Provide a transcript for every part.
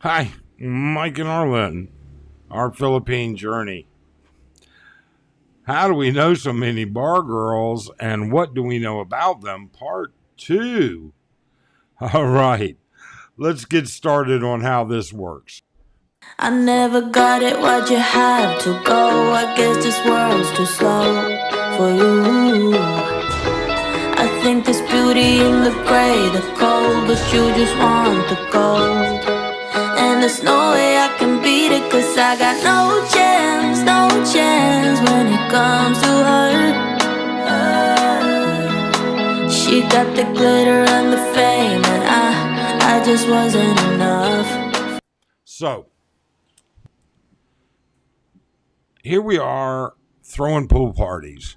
Hi, Mike and Arlen, our Philippine journey. How do we know so many bar girls and what do we know about them? Part two. All right, let's get started on how this works. I never got it, why'd you have to go? I guess this world's too slow for you. I think there's beauty in the gray, the cold, but you just want the gold. And there's no way I can beat it, cause I got no chance, no chance when it comes to her. She got the glitter and the fame, and I just wasn't enough. So, here we are throwing pool parties.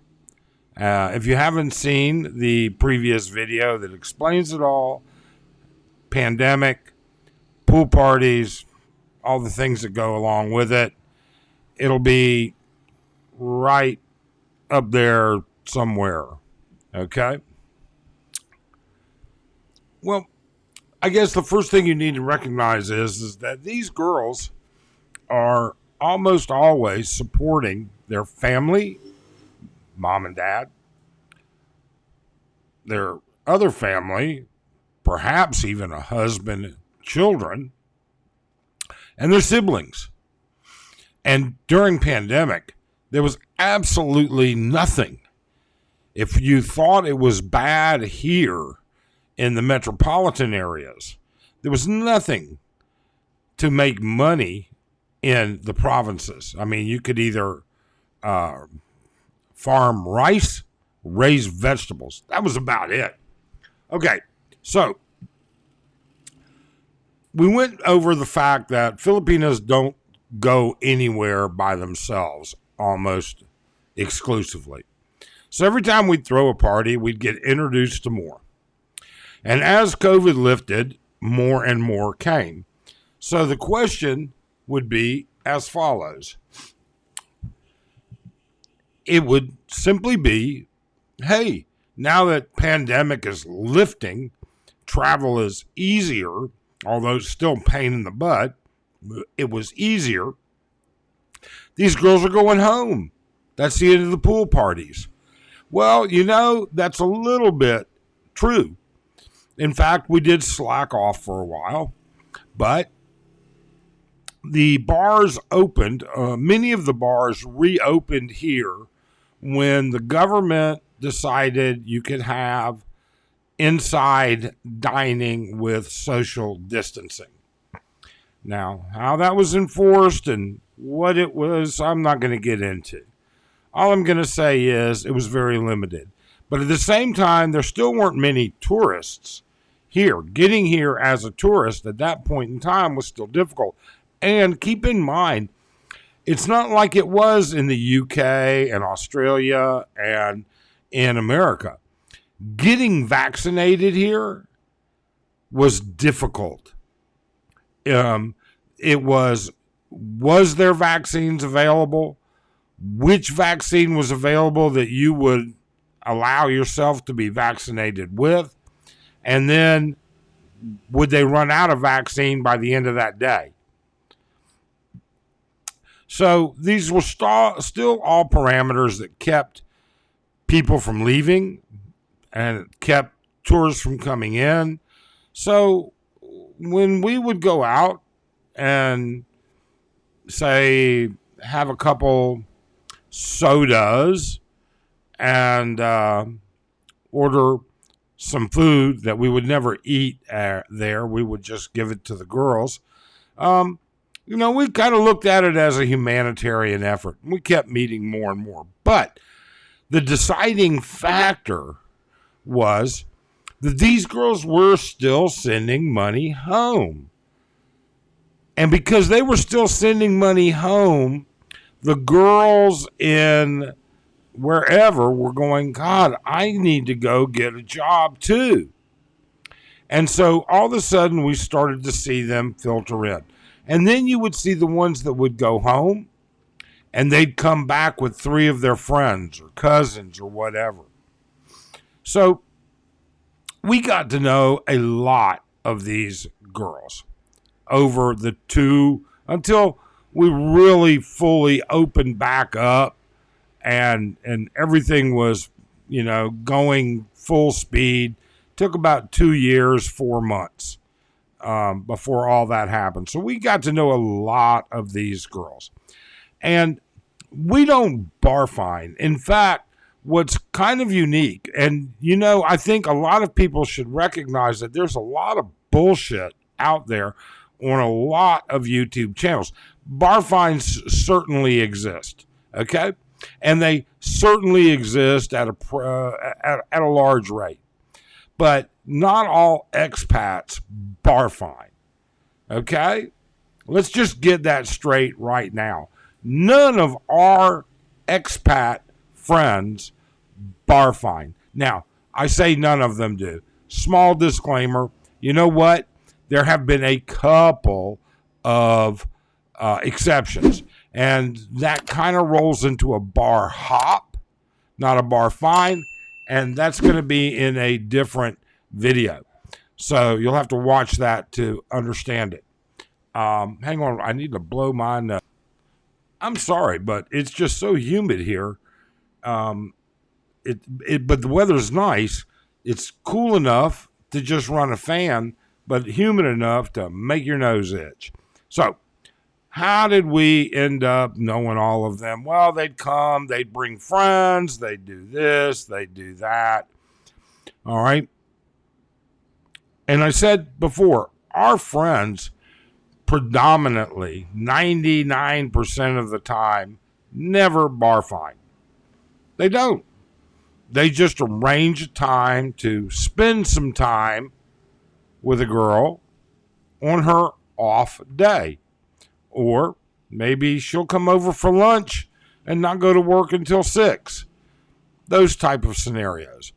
If you haven't seen the previous video that explains it all, pandemic, pool parties, all the things that go along with it, it'll be right up there somewhere. Okay? Well, I guess the first thing you need to recognize is that these girls are almost always supporting their family, mom and dad, their other family, perhaps even a husband, children, and their siblings. And during pandemic, there was absolutely nothing. If you thought it was bad here in the metropolitan areas, there was nothing to make money in the provinces. I mean, you could either farm rice, raise vegetables. That was about it. Okay, so we went over the fact that Filipinos don't go anywhere by themselves almost exclusively. So every time we'd throw a party, we'd get introduced to more. And as COVID lifted, more and more came. So the question would be as follows. It would simply be, hey, now that pandemic is lifting, travel is easier, although it's still pain in the butt, it was easier. These girls are going home. That's the end of the pool parties. Well, that's a little bit true. In fact, we did slack off for a while, but the bars opened. Many of the bars reopened here when the government decided you could have inside dining with social distancing. Now, how that was enforced and what it was, I'm not going to get into. All I'm going to say is it was very limited. But at the same time, there still weren't many tourists here. Getting here as a tourist at that point in time was still difficult. And keep in mind, it's not like it was in the UK and Australia and in America. Getting vaccinated here was difficult. It was there vaccines available? Which vaccine was available that you would allow yourself to be vaccinated with? And then would they run out of vaccine by the end of that day? So these were still all parameters that kept people from leaving and kept tourists from coming in. So when we would go out and say have a couple sodas and order some food that we would never eat there, we would just give it to the girls. We kind of looked at it as a humanitarian effort. We kept meeting more and more. But the deciding factor was that these girls were still sending money home. And because they were still sending money home, the girls in wherever were going, God, I need to go get a job too. And so all of a sudden we started to see them filter in. And then you would see the ones that would go home and they'd come back with 3 of their friends or cousins or whatever. So we got to know a lot of these girls. over the two until we really fully opened back up and everything was, going full speed. Took about 2 years, 4 months before all that happened. So we got to know a lot of these girls. And we don't bar fine. In fact, what's kind of unique, and I think a lot of people should recognize that there's a lot of bullshit out there on a lot of YouTube channels. Bar fines certainly exist, okay? And they certainly exist at a large rate. But not all expats bar fine, okay? Let's just get that straight right now. None of our expat friends bar fine. Now, I say none of them do. Small disclaimer, you know what? There have been a couple of exceptions, and that kind of rolls into a bar hop, not a bar fine, and that's going to be in a different video. So you'll have to watch that to understand it. Hang on, I need to blow my nose. I'm sorry, but it's just so humid here. But the weather's nice. It's cool enough to just run a fan, but humid enough to make your nose itch. So, how did we end up knowing all of them? Well, they'd come, they'd bring friends, they'd do this, they'd do that. All right. And I said before, our friends predominantly, 99% of the time, never bar fine. They don't. They just arrange a time to spend some time with a girl on her off day. Or maybe she'll come over for lunch and not go to work until 6. Those type of scenarios.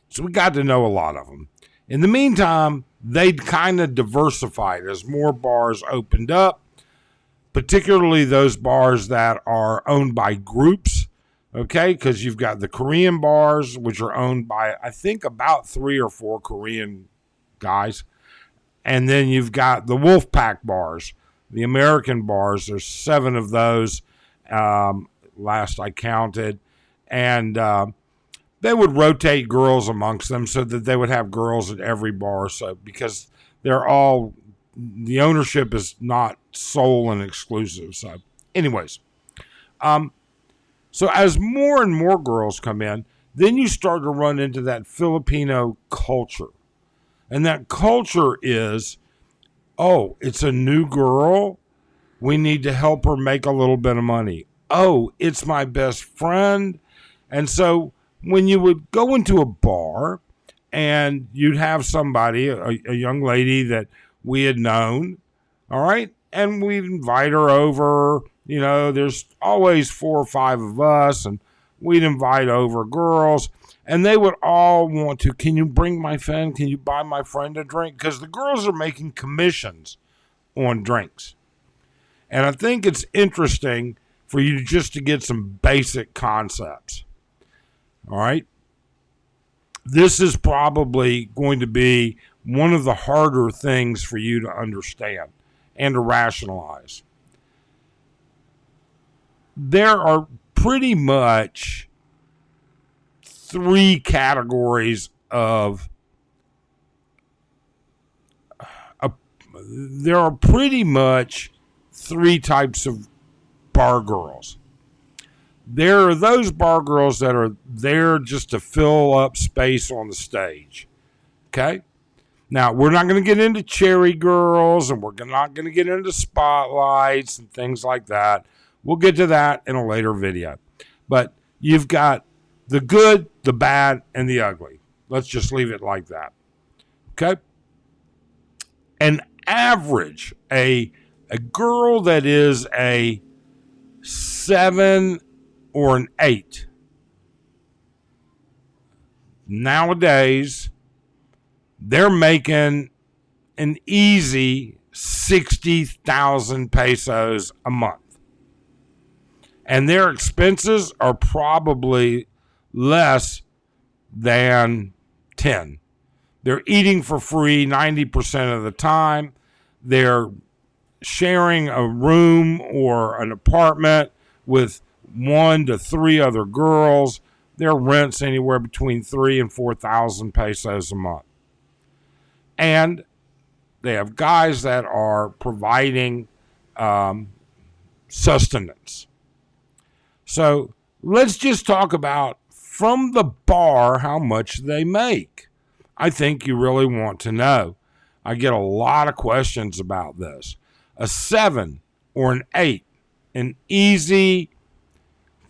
So we got to know a lot of them. In the meantime, they'd kind of diversified as more bars opened up, particularly those bars that are owned by groups, okay? Because you've got the Korean bars, which are owned by, I think, about 3 or 4 Korean guys. And then you've got the Wolfpack bars, the American bars. There's 7 of those, last I counted. And they would rotate girls amongst them so that they would have girls at every bar. So because they're all, the ownership is not sole and exclusive. So anyways, so as more and more girls come in, then you start to run into that Filipino culture. And that culture is, oh, it's a new girl. We need to help her make a little bit of money. Oh, it's my best friend. And so when you would go into a bar and you'd have somebody, a young lady that we had known, all right, and we'd invite her over. There's always 4 or 5 of us, and we'd invite over girls, and they would all want to, can you bring my friend? Can you buy my friend a drink? Because the girls are making commissions on drinks. And I think it's interesting for you just to get some basic concepts. All right. This is probably going to be one of the harder things for you to understand and to rationalize. There are pretty much 3 categories of there are pretty much 3 types of bar girls. There are those bar girls that are there just to fill up space on the stage. Okay? Now, we're not going to get into cherry girls, and we're not going to get into spotlights and things like that. We'll get to that in a later video. But you've got the good, the bad, and the ugly. Let's just leave it like that. Okay? An average, a girl that is a 7 or an 8. Nowadays, they're making an easy 60,000 pesos a month. And their expenses are probably less than 10. They're eating for free 90% of the time. they're sharing a room or an apartment with 1 to 3 other girls. Their rent's anywhere between 3 and 4,000 pesos a month. And they have guys that are providing sustenance. So let's just talk about from the bar how much they make. I think you really want to know. I get a lot of questions about this. A 7 or an 8, an easy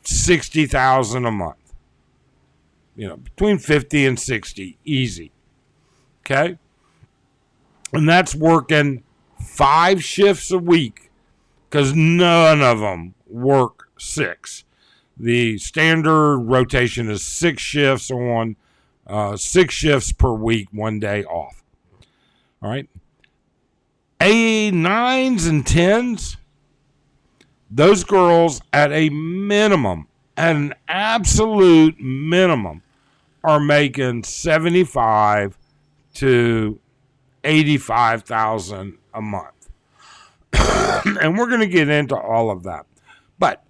60,000 a month. Between 50 and 60, easy. Okay? And that's working 5 shifts a week because none of them work 6. The standard rotation is 6 shifts on, 6 shifts per week, 1 day off. All right. A9s and 10s, those girls at a minimum, at an absolute minimum, are making 75 to 85,000 a month. And we're going to get into all of that. But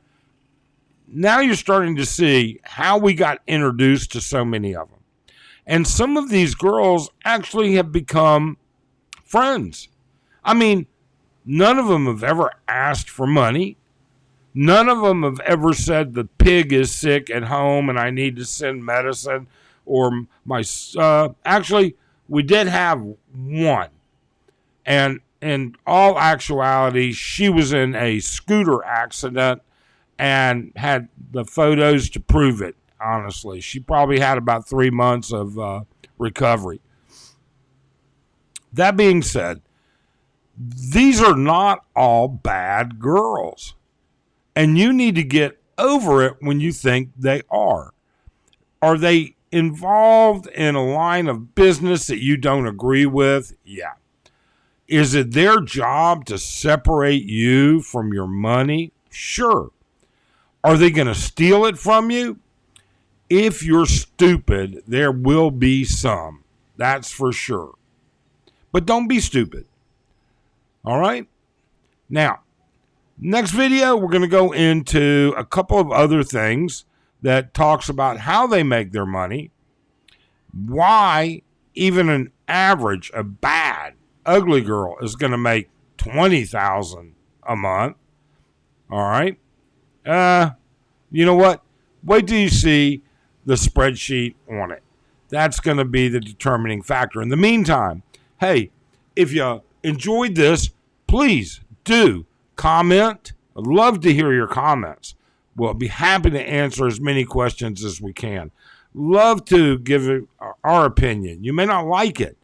now you're starting to see how we got introduced to so many of them. And some of these girls actually have become friends. I mean, none of them have ever asked for money. None of them have ever said the pig is sick at home and I need to send medicine. Or actually, we did have one. And in all actuality, she was in a scooter accident and had the photos to prove it, honestly. She probably had about 3 months of recovery. That being said, these are not all bad girls. And you need to get over it when you think they are. Are they involved in a line of business that you don't agree with? Yeah. Is it their job to separate you from your money? Sure. Are they going to steal it from you? If you're stupid, there will be some. That's for sure. But don't be stupid. All right? Now, next video, we're going to go into a couple of other things that talks about how they make their money, why even an average, a bad, ugly girl is going to make 20,000 a month. All right? You know what? Wait till you see the spreadsheet on it. That's going to be the determining factor. In the meantime, hey, if you enjoyed this, please do comment. I'd love to hear your comments. We'll be happy to answer as many questions as we can. Love to give our opinion. You may not like it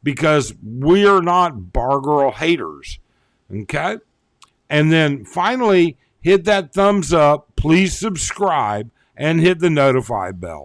because we're not bar girl haters. Okay? And then finally, hit that thumbs up. Please subscribe and hit the notify bell.